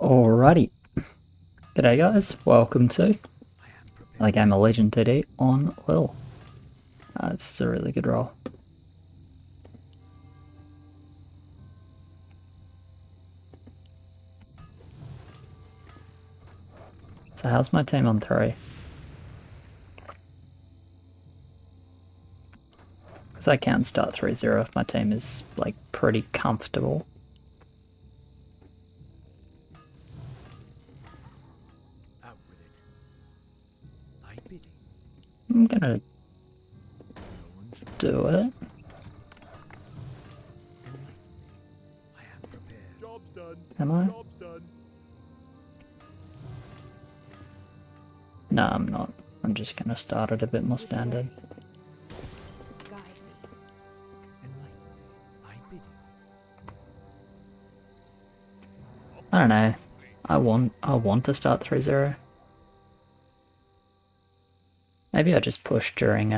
Alrighty, g'day guys, welcome to the game of Legend TD on LIHL. This is a really good role. So how's my team on 3? Because I can start 3-0 if my team is like pretty comfortable. I'm gonna do it. Am I? No, I'm not. I'm just gonna start it a bit more standard. I don't know. I want to start 3-0. Maybe I just push during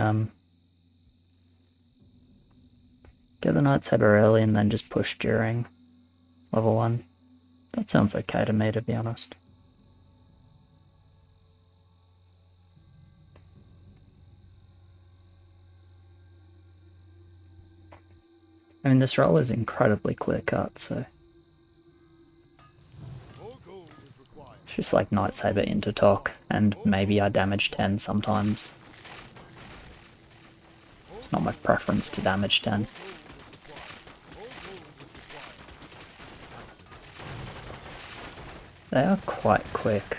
get the Knight Saber early and then just push during level 1. That sounds okay to me, to be honest. I mean, this role is incredibly clear cut, so it's just like Knight Saber into Tok, and maybe I damage 10 sometimes. It's not my preference to damage 10. They are quite quick.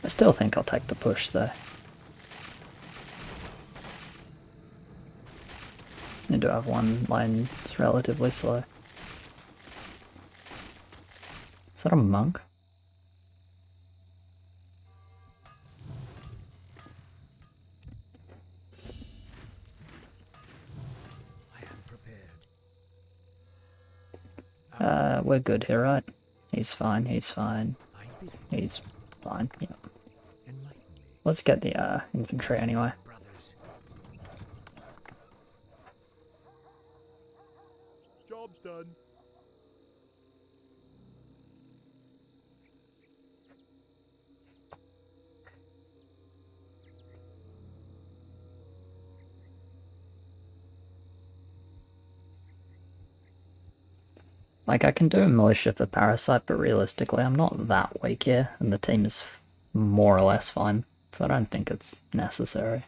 I still think I'll take the push though. I do have one line that's relatively slow. Is that a monk? We're good here, right? He's fine, he's fine. He's fine, yeah. Let's get the infantry anyway. Job's done. Like, I can do a militia for Parasite, but realistically I'm not that weak here, and the team is more or less fine, so I don't think it's necessary.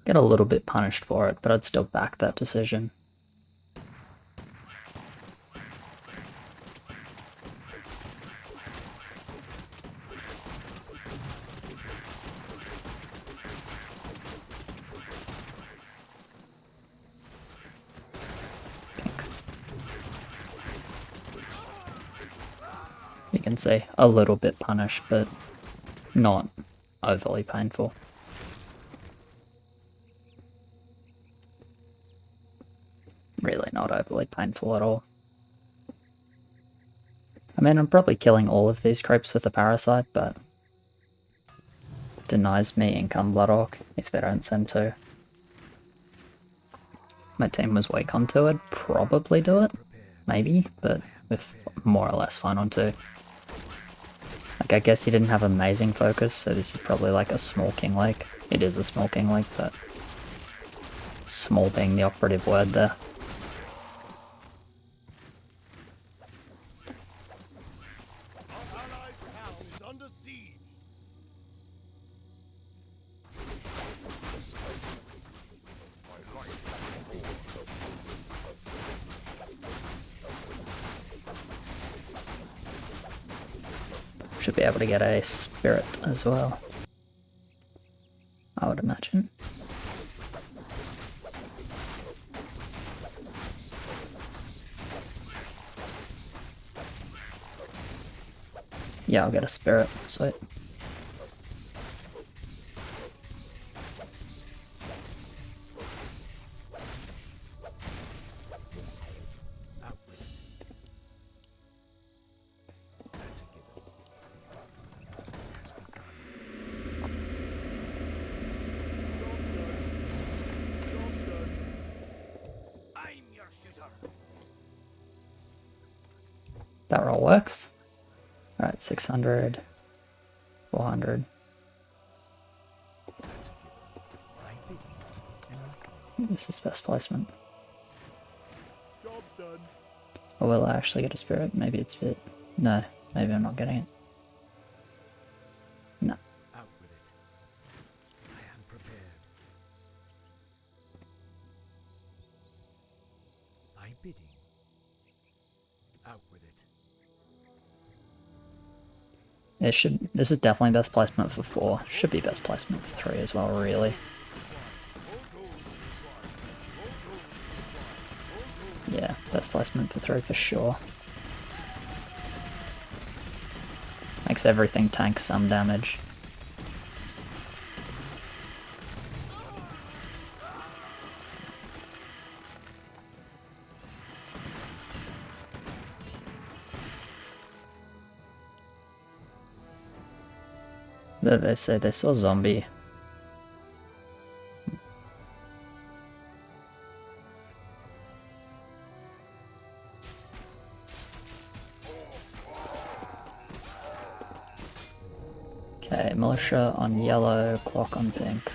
Get a little bit punished for it, but I'd still back that decision. You can see a little bit punished, but not overly painful. Really not overly painful at all. I mean, I'm probably killing all of these creeps with a Parasite, but denies me income Blood Orc if they don't send 2. My team was weak on 2, I'd probably do it. Maybe, but with more or less fine on 2. Like, I guess he didn't have amazing focus, so this is probably like a small King Lake. It is a small King Lake, but small being the operative word there. Should be able to get a spirit as well, I would imagine. Yeah, I'll get a spirit, so That roll works. Alright, 600, 400. This is best placement. Job's done. Or will I actually get a spirit? Maybe it's bit. No, maybe I'm not getting it. No. Out with it. I am prepared. My bidding. Out with it. This is definitely best placement for 4. Should be best placement for 3 as well, really. Yeah, best placement for 3 for sure. Makes everything tank some damage. They say they saw zombie. Okay, militia on yellow, clock on pink.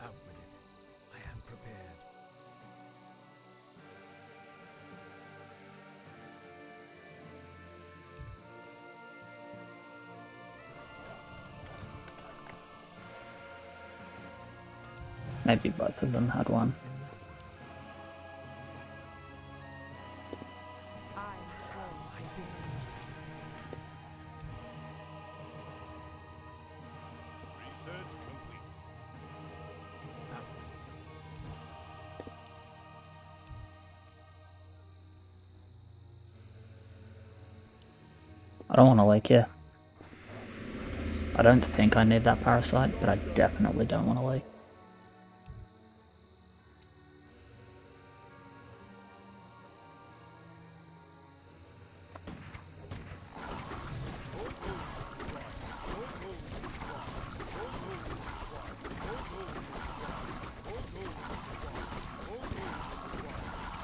Out with it. I am prepared. Maybe both of them had one. Research complete. Out with it. I don't want to leak here. I don't think I need that parasite, but I definitely don't want to leak.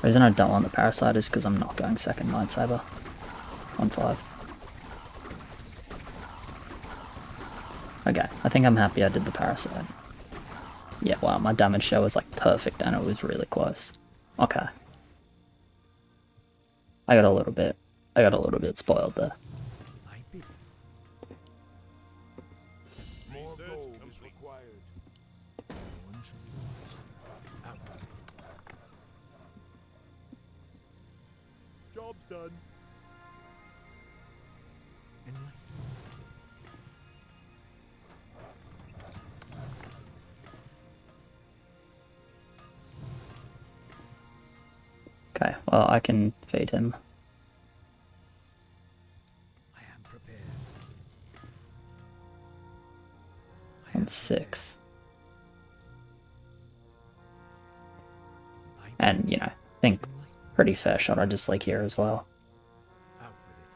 The reason I don't want the parasite is because I'm not going second lightsaber on 5. Okay, I think I'm happy I did the parasite. Yeah, wow, my damage share was like perfect and it was really close. Okay. I got a little bit spoiled there. My bidding. More gold is required. One shall be lost. Out with it. Job's done. Okay, well I can feed him. I am prepared. On 6. And, you know, I think pretty fair shot I just like here as well. Out with it.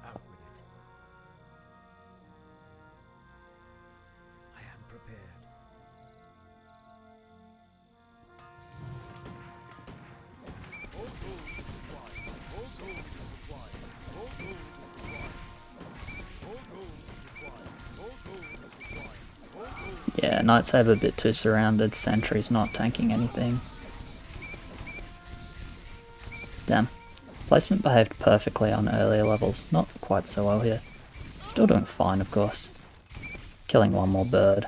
Out with it. I am prepared. All gold is required. All gold is required. All gold is required. All gold is required. All gold is required. All gold. Yeah, Knights have a bit too surrounded, Sentry's not tanking anything. Damn. Placement behaved perfectly on earlier levels, not quite so well here. Still doing fine, of course. Killing one more bird.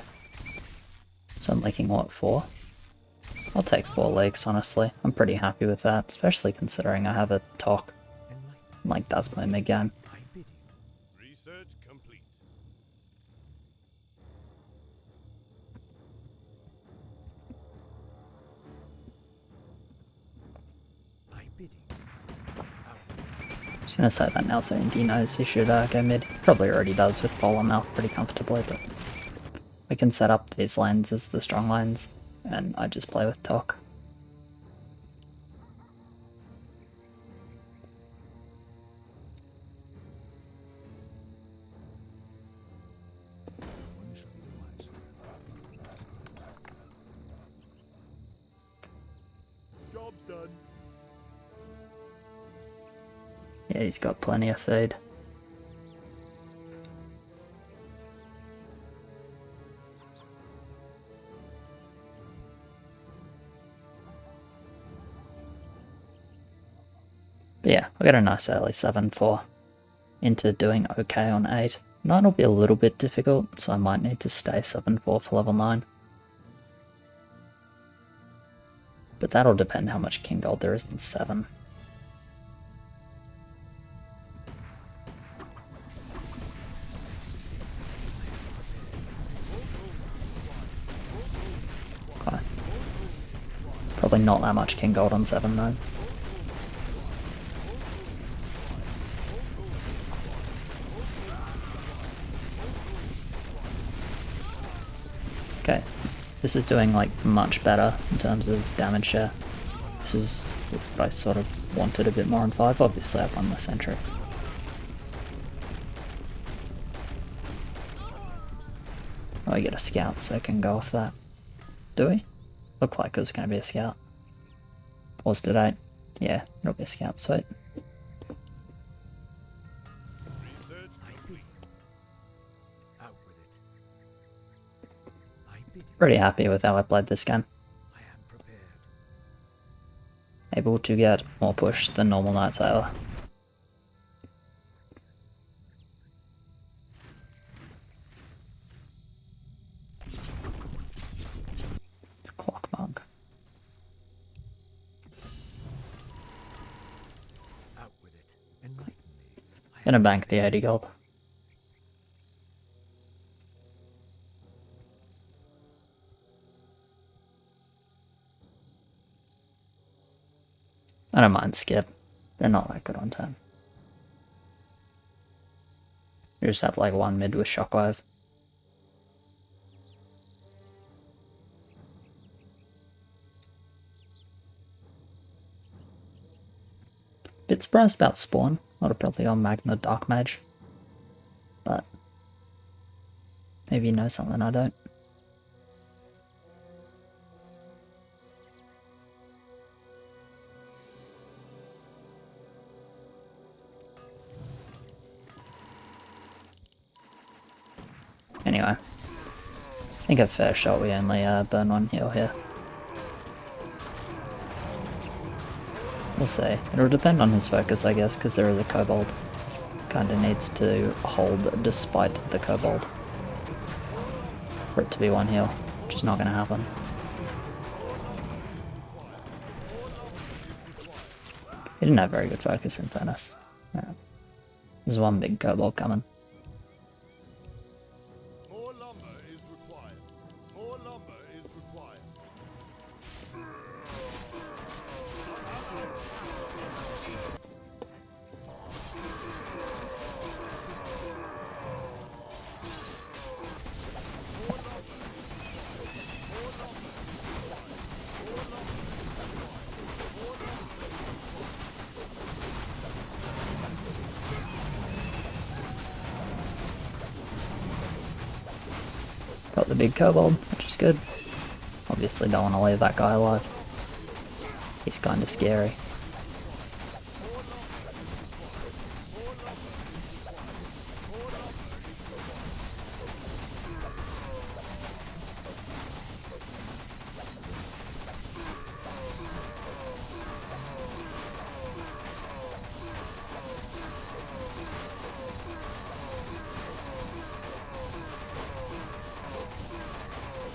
So I'm leaking, what, 4? I'll take 4 leaks, honestly. I'm pretty happy with that, especially considering I have a Tok. Like, that's my mid-game. My bidding. Research complete. My bidding. Just gonna say that now so Indy knows he should go mid. Probably already does with Polar Mouth pretty comfortably, but we can set up these lanes as the strong lanes, and I just play with Tok. Job's done. Yeah, he's got plenty of food. But yeah, we got a nice early 7-4 into doing okay on 8. 9 will be a little bit difficult, so I might need to stay 7-4 for level 9. But that'll depend how much king gold there is in 7. Okay. Probably not that much king gold on 7 though. Okay, this is doing like much better in terms of damage share. This is what I sort of wanted a bit more on 5. Obviously I've won the sentry. Oh, I get a scout, so I can go off that. Do we? Looked like it was going to be a scout. Was did I? Yeah, it'll be a scout, sweet. Research complete. Out with it. I bid it. Pretty happy with how I played this game. I am prepared. Able to get more push than normal Knight Sailor. Clock monk. Out with it. Enlighten me. Gonna bank the 80 gold. I don't mind skip. They're not that good on turn. You just have like one mid with shockwave. Bit surprised about spawn. Would have probably gone Magna Dark Mage. But maybe you know something I don't. Anyway, I think a fair shot we only burn one heal here. We'll see. It'll depend on his focus, I guess, because there is a kobold. Kinda needs to hold despite the kobold for it to be one heal, which is not going to happen. He didn't have very good focus in fairness. Yeah. There's one big kobold coming. More lumber is required. More lumber is required. Got the big kobold, which is good. Obviously don't want to leave that guy alive. He's kinda scary.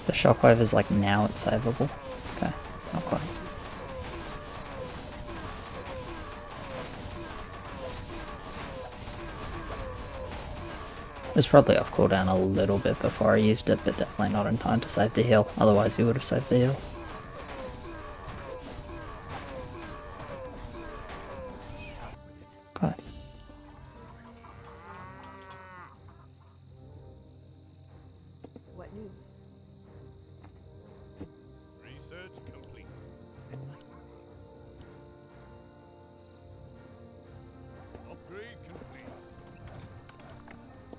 The shockwave is like now it's savable. Okay, not quite. It was probably off cooldown a little bit before I used it, but definitely not in time to save the heal. Otherwise he would have saved the heal. Okay. What news? Research complete. Upgrade complete.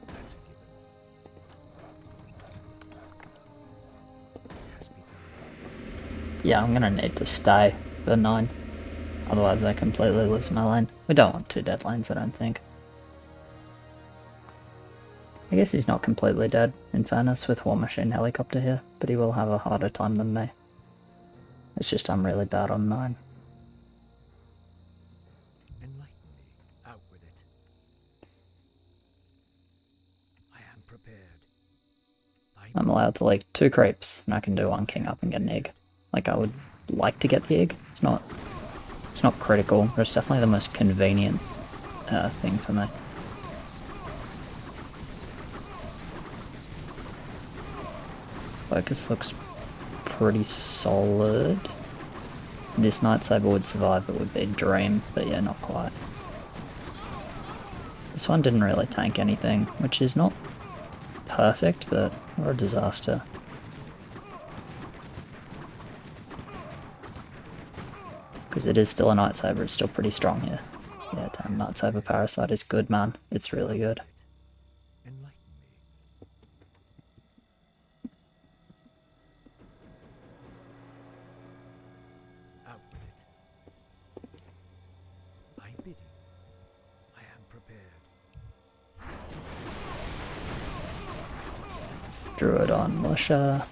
That's a given. It has begun. Yeah, I'm gonna need to stay for 9. Otherwise I completely lose my lane. We don't want 2 dead lanes, I don't think. I guess he's not completely dead, in fairness, with War Machine Helicopter here, but he will have a harder time than me. It's just I'm really bad on 9. Enlighten me. Out with it. I am prepared. I'm allowed to like 2 creeps, and I can do 1 king up and get an egg. Like I would like to get the egg. It's not critical, but it's definitely the most convenient thing for me. Focus looks pretty solid. This Night Saber would survive, it would be a dream, but yeah, not quite. This one didn't really tank anything, which is not perfect, but or a disaster. Because it is still a Night Saber, it's still pretty strong here. Yeah, damn, Night Saber Parasite is good, man. It's really good. Enlighten me. Out with it. I bid you. I am prepared. Druid on Militia.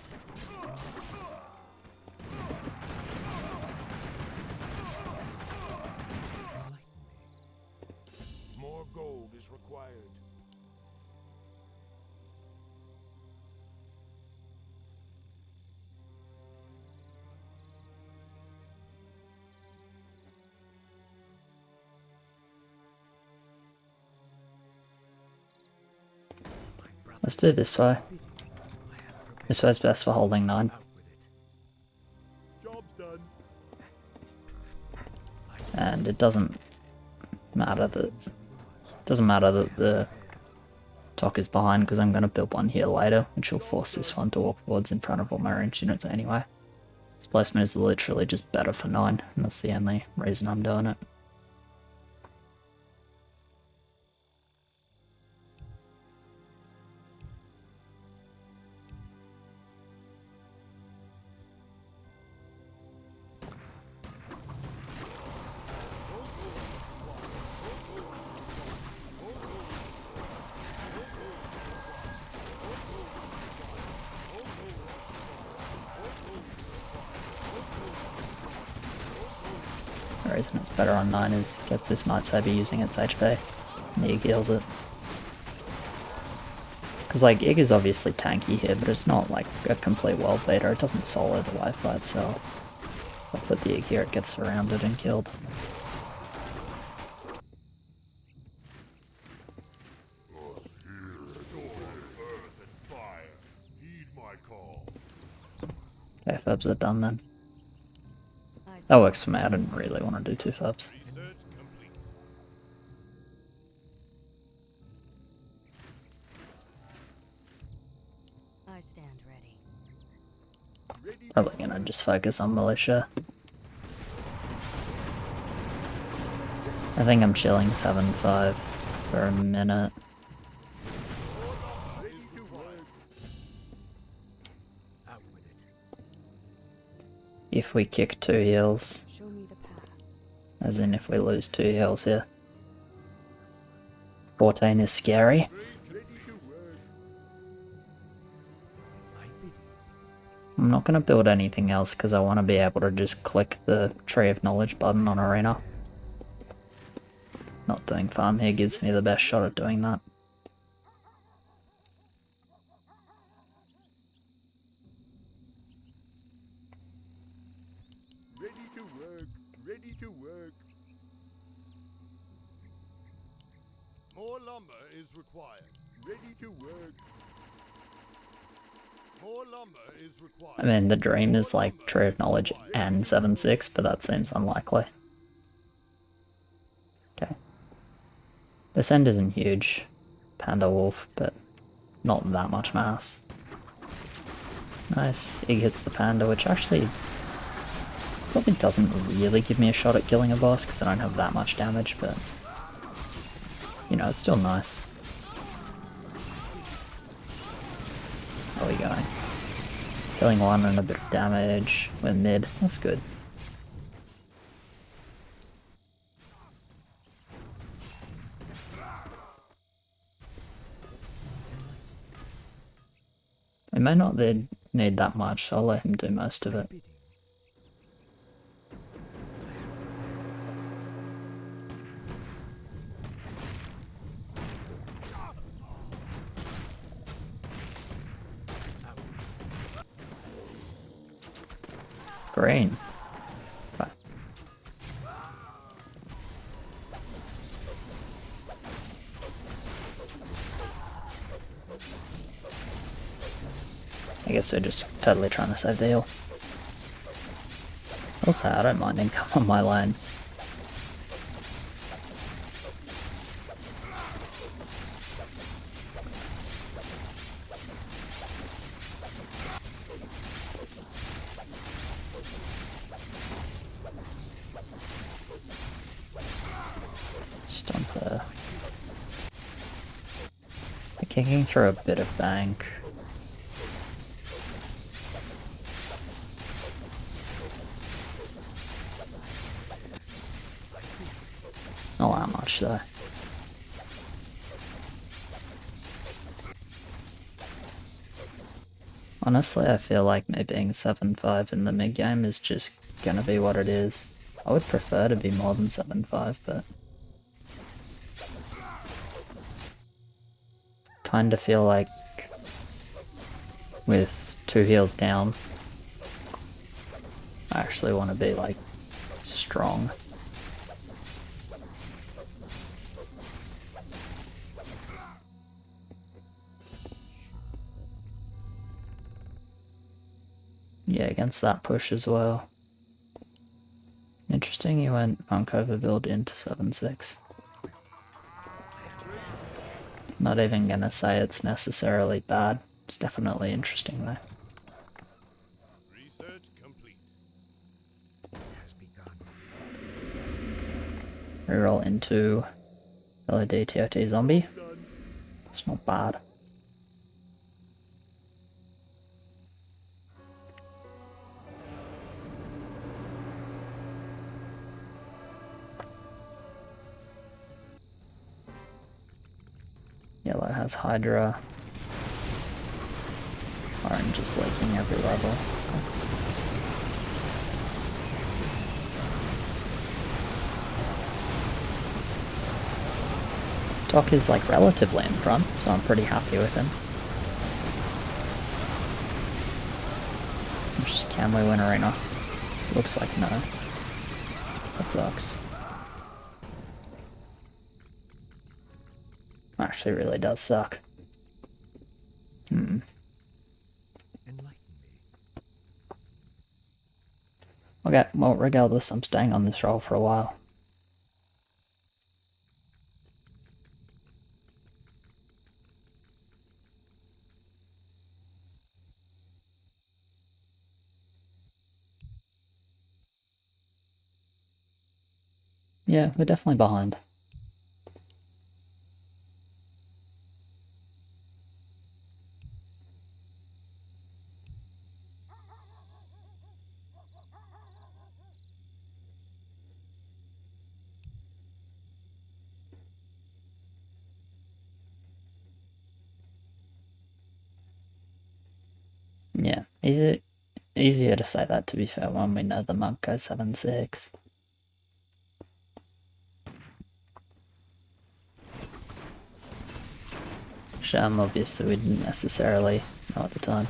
More gold is required. Let's do this way. This way's best for holding 9. Job's done. And it doesn't matter that the Tok is behind, because I'm going to build one here later, which will force this one to walk forwards in front of all my range units anyway. This placement is literally just better for 9, and that's the only reason I'm doing it. The reason it's better on 9 is it gets this Night Saber using its HP, and the Ig heals it. Because like, Ig is obviously tanky here, but it's not like a complete world beater, it doesn't solo the life by itself. If I put the Ig here, it gets surrounded and killed. Okay, fubs are done then. That works for me, I didn't really want to do 2 fubs. I stand ready. Probably gonna just focus on Militia. I think I'm chilling 7-5 for a minute. If we kick 2 heals, Show me the path. as in if we lose 2 heals here. 14 is scary. I'm not going to build anything else because I want to be able to just click the Tree of Knowledge button on Arena. Not doing farm here gives me the best shot at doing that. Ready to work. Ready to work. More lumber is required. Ready to work. More lumber is required. I mean, the dream is like Tree of Knowledge and 7-6, but that seems unlikely. Okay. This end isn't huge. Panda Wolf, but not that much mass. Nice. Ig hits the Panda, which actually probably doesn't really give me a shot at killing a boss because I don't have that much damage, but you know, it's still nice. How are we going? Killing 1 and a bit of damage. We're mid. That's good. may not need that much, so I'll let him do most of it. Green. Right. I guess we're just totally trying to save the heal. Also, I don't mind income on my lane. Stomp her. They're kicking through a bit of bank. Not that much though. Honestly, I feel like me being 7-5 in the mid game is just gonna be what it is. I would prefer to be more than 7-5, but kinda feel like with 2 heals down, I actually want to be like strong. Yeah, against that push as well. Interesting, he went Monk overbuild into 7-6. Not even gonna say it's necessarily bad. It's definitely interesting though. Research complete. Reroll into LED TOT zombie. Done. It's not bad. Yellow has Hydra. Orange is leaking every level. Doc is like relatively in front, so I'm pretty happy with him. Can we win arena? Looks like no. That sucks. Actually really does suck. Okay, well regardless, I'm staying on this role for a while. Yeah, we're definitely behind. Yeah, easier to say that to be fair when we know the monk goes 7-6. Sham obviously we didn't necessarily know at the time.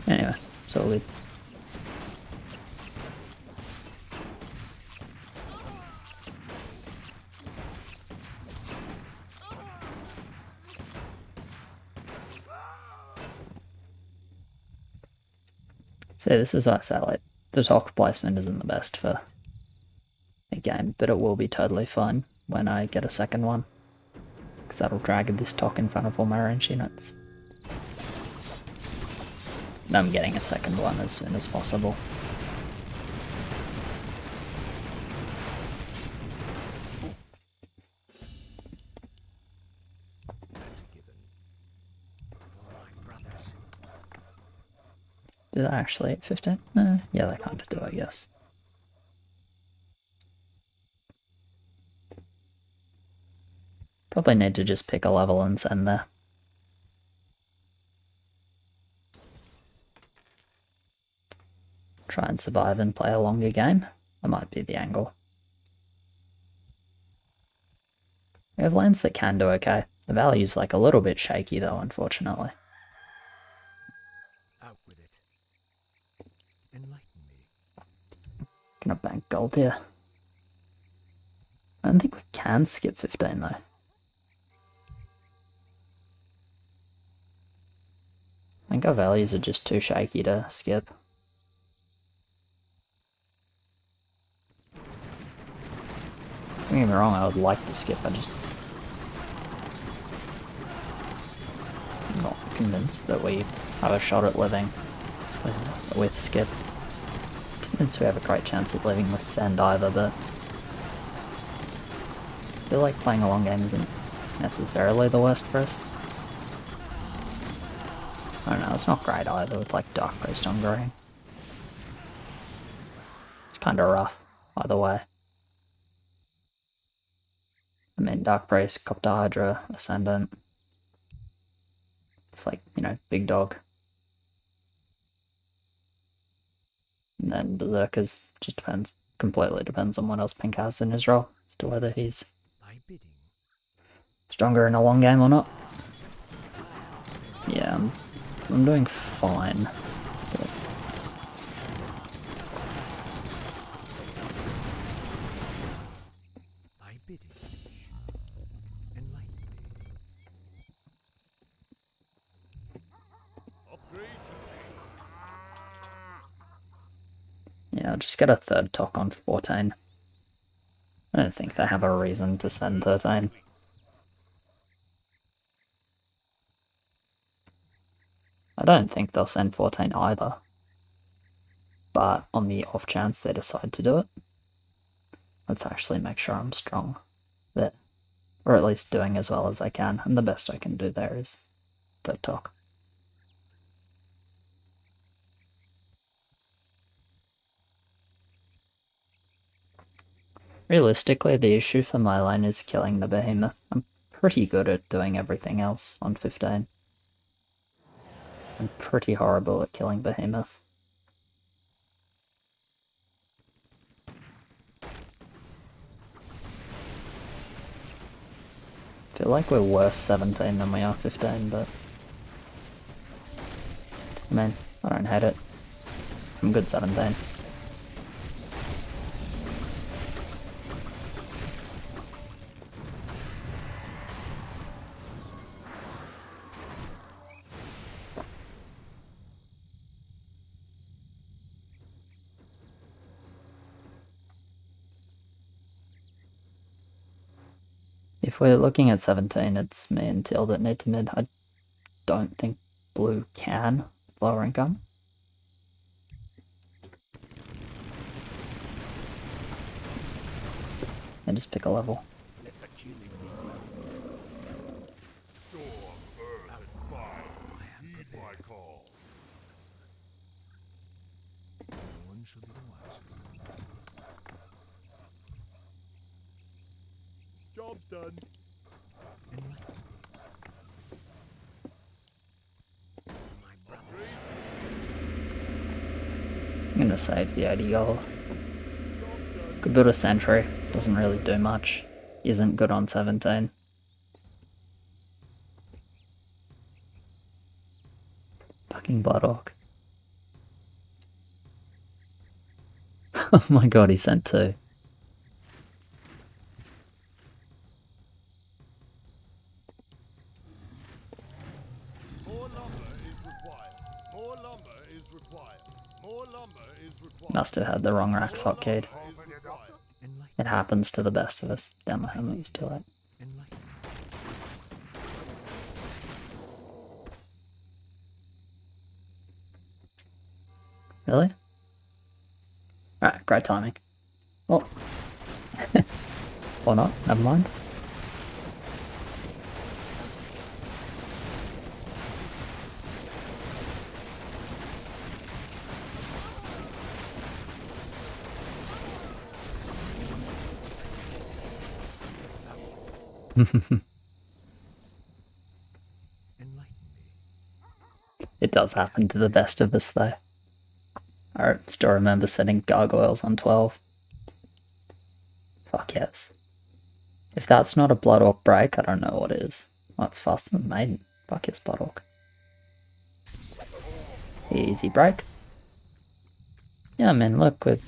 Anyway, so we so this is what I say, like, the talk placement isn't the best for a game, but it will be totally fine when I get a second one. Because that'll drag this talk in front of all my range units. And I'm getting a second one as soon as possible. That's a given. For my brothers. Do they actually 15? Yeah, they kind of do, I guess. Probably need to just pick a level and send there. Try and survive and play a longer game. That might be the angle. We have lands that can do okay. The value's like a little bit shaky though, unfortunately. Out with it. Enlighten me. Gonna bank gold here. I don't think we can skip 15 though. I think our values are just too shaky to skip. Don't get me wrong, I would like to skip, I just... I'm not convinced that we have a shot at living with skip. I'm convinced we have a great chance at living with send either, but... I feel like playing a long game isn't necessarily the worst for us. I don't know, it's not great either with like Dark Priest on green. It's kinda rough, either way. I mean, Dark Priest, Copter Hydra, Ascendant. It's like, you know, big dog. And then Berserkers, just depends, completely depends on what else Pink has in his role, as to whether he's stronger in a long game or not. Yeah, I'm doing fine. But... yeah, I'll just get a third talk on 14. I don't think they have a reason to send 13. I don't think they'll send 14 either. But on the off chance they decide to do it, let's actually make sure I'm strong there. Or at least doing as well as I can, and the best I can do there is third talk. Realistically, the issue for my lane is killing the behemoth. I'm pretty good at doing everything else on 15. I'm pretty horrible at killing behemoth. I feel like we're worse 17 than we are 15, but... I mean, I don't hate it. I'm good 17. If we're looking at 17, it's me and Teal that need to mid. I don't think blue can lower income. And just pick a level. Job's done. I'm gonna save the 80 gold. Could build a sentry, doesn't really do much. Isn't good on 17. Fucking Bloodhawk. Oh my god, he sent 2. More lumber is required. More lumber is required. More lumber is required. Must have had the wrong racks hotkeyed. It happens to the best of us. Damn, my helmet was too late. Really? Alright, great timing. Oh. Or not, never mind. It does happen to the best of us, though. I still remember setting gargoyles on 12. Fuck yes. If that's not a Blood Orc break, I don't know what is. Oh, it's faster than Maiden. Fuck yes, Blood Orc. Easy break. Yeah, I mean, look, this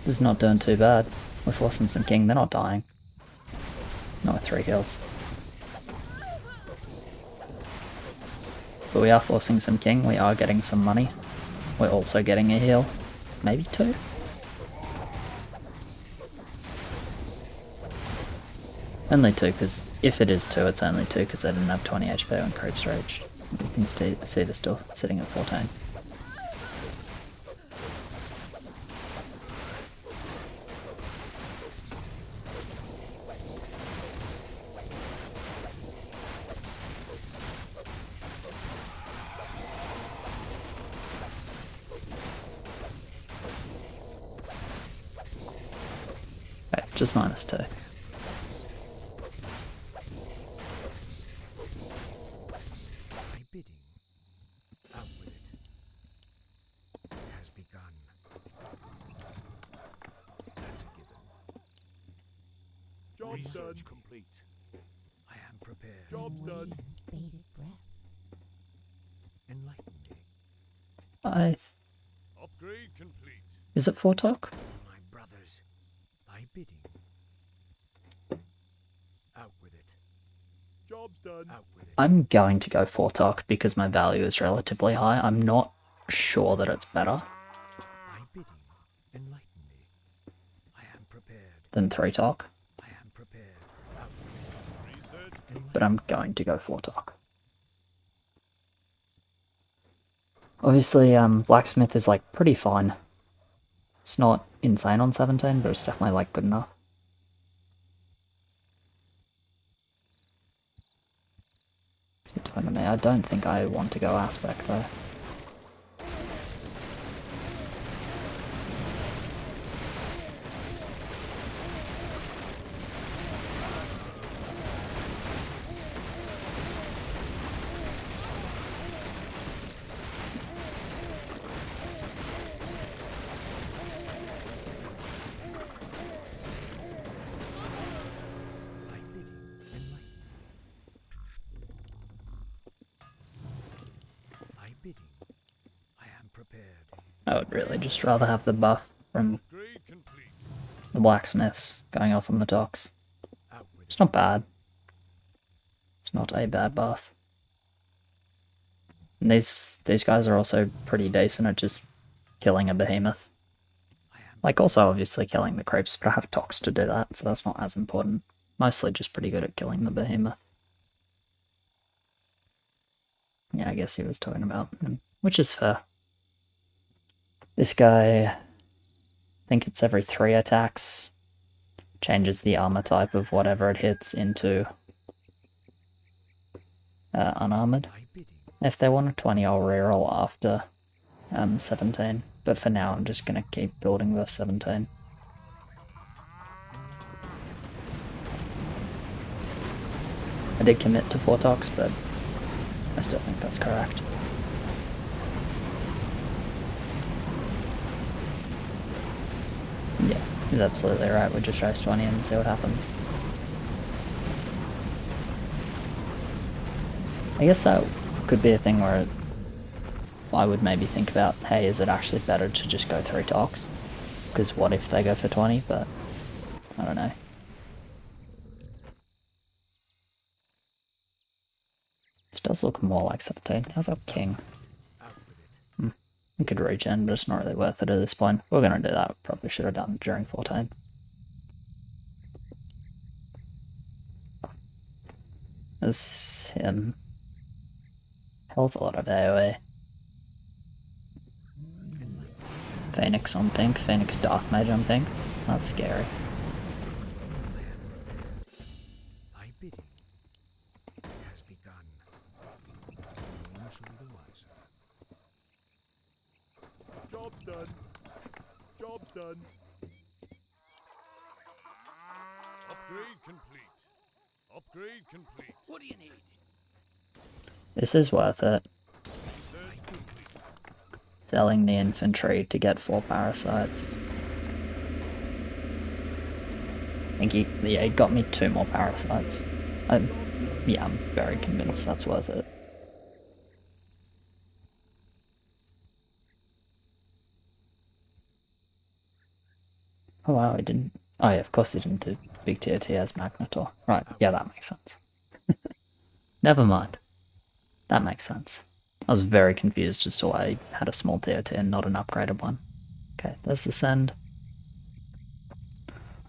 is not doing too bad. We're forcing some king, they're not dying. Not with 3 heals. But we are forcing some king, we are getting some money. We're also getting a heal. Maybe 2? Only 2, because if it is 2, it's only 2, because I didn't have 20 HP when creeps reached. You can see they're still sitting at 14. Okay, just -2. Job's done. Complete. I am prepared. Job's done. Bated breath. Enlighten me. Upgrade complete. Is it 4 talk? My brothers, thy bidding. Out with it. Job's done. Out with it. I'm going to go 4 talk because my value is relatively high. I'm not sure that it's better Thy bidding. Enlighten me. I am prepared. than 3 talk, I am prepared. Out with it. Research. but I'm going to go 4 talk. Obviously, Blacksmith is like pretty fine. It's not insane on 17, but it's definitely like good enough. I don't think I want to go Aspect though. Thy bidding. Enlighten me. Thy bidding. I am prepared. I would really just rather have the buff from Upgrade complete. the Blacksmiths going off on the docks. Out with It's not bad. It's not a bad buff. And these guys are also pretty decent at just killing a behemoth. Like also obviously killing the creeps, but I have Tox to do that, so that's not as important. Mostly just pretty good at killing the behemoth. Yeah, I guess he was talking about him, which is fair. This guy, I think it's every 3 attacks, changes the armor type of whatever it hits into unarmored. thy bidding. If they want a 20, I'll reroll after 17, but for now I'm just gonna keep building verse 17. I did commit to 4 talks, but I still think that's correct. Yeah, he's absolutely right. We just raise 20 and see what happens. I guess that could be a thing where I would maybe think about, hey, is it actually better to just go 3 talks? Because what if they go for 20, but I don't know. This does look more like 17. How's our king? Out with it. We could regen, but it's not really worth it at this point. We're gonna do that. We probably should have done it during 14. There's hell of a lot of AoE. Phoenix on pink, Phoenix Dark Mage on pink. That's scary. Thy bidding has begun. No one shall be the wiser. Job's done. Job's done. Upgrade complete. Upgrade complete. What do you need? This is worth it. Research complete. Selling the infantry to get 4 parasites. I think he got me 2 more parasites. Yeah, I'm very convinced that's worth it. Oh wow, he didn't. Oh yeah, of course he didn't do big TOT as Magnetor. Right, yeah, that makes sense. Never mind. That makes sense. I was very confused as to why he had a small TOT and not an upgraded one. Okay, there's the send.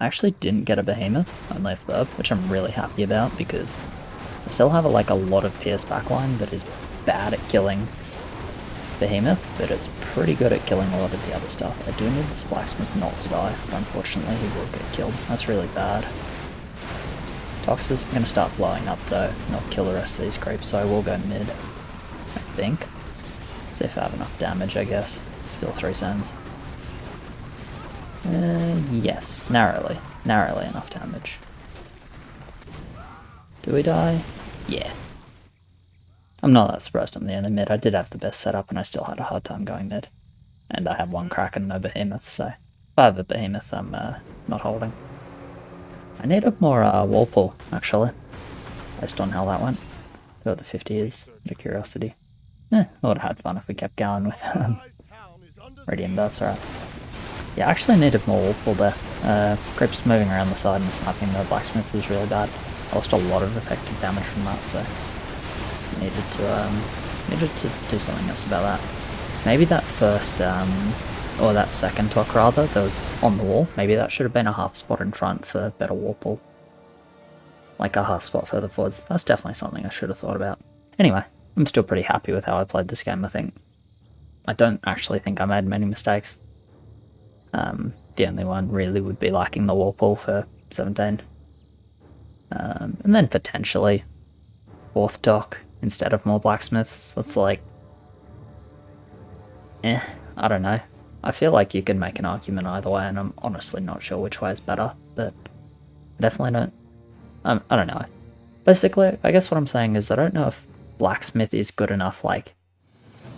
I actually didn't get a Behemoth, only a Verb, which I'm really happy about because I still have a lot of Pierce backline that is bad at killing Behemoth, but it's pretty good at killing a lot of the other stuff. I do need this Blacksmith not to die, but unfortunately he will get killed. That's really bad. Toxers are going to start blowing up though, not kill the rest of these creeps, so I will go mid, I think. See if I have enough damage, I guess. Still 3 sends. Yes, narrowly enough damage. Do we die? Yeah. I'm not that surprised I'm the only mid. I did have the best setup and I still had a hard time going mid. And I have 1 Kraken and no Behemoth, so if I have a Behemoth, I'm not holding. I need a more wall pull, actually, based on how that went. See what the 50 is, out of curiosity. I would have had fun if we kept going with Radiant Burst, right. Yeah, I actually needed more wall pull there. Creeps moving around the side and sniping the Blacksmith was really bad. I lost a lot of effective damage from that, so needed to do something else about that. Maybe that first, or that second talk rather, that was on the wall, maybe that should have been a half spot in front for better wall pull. Like a half spot further forwards. That's definitely something I should have thought about. Anyway, I'm still pretty happy with how I played this game, I think. I don't actually think I made many mistakes. The only one really would be lacking the wall pull for 17. And then potentially 4th dock instead of more blacksmiths. That's like, I don't know. I feel like you can make an argument either way, and I'm honestly not sure which way is better, but I definitely don't. I don't know. Basically, I guess what I'm saying is I don't know if blacksmith is good enough, like,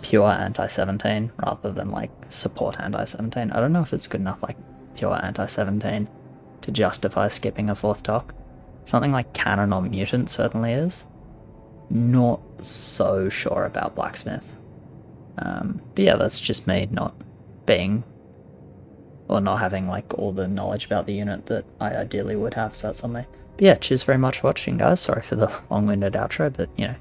pure anti-17 rather than, like, support anti-17. I don't know if it's good enough, like, pure anti-17 to justify skipping a 4th dock. Something like cannon or mutant certainly is. Not so sure about blacksmith. But yeah, that's just me not being, or not having like all the knowledge about the unit that I ideally would have, so that's on me. But yeah, cheers very much for watching, guys. Sorry for the long-winded outro, but you know,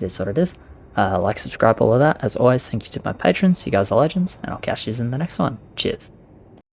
it is what it is. Like, subscribe, all of that. As always, thank you to my patrons. You guys are legends, and I'll catch you in the next one. Cheers.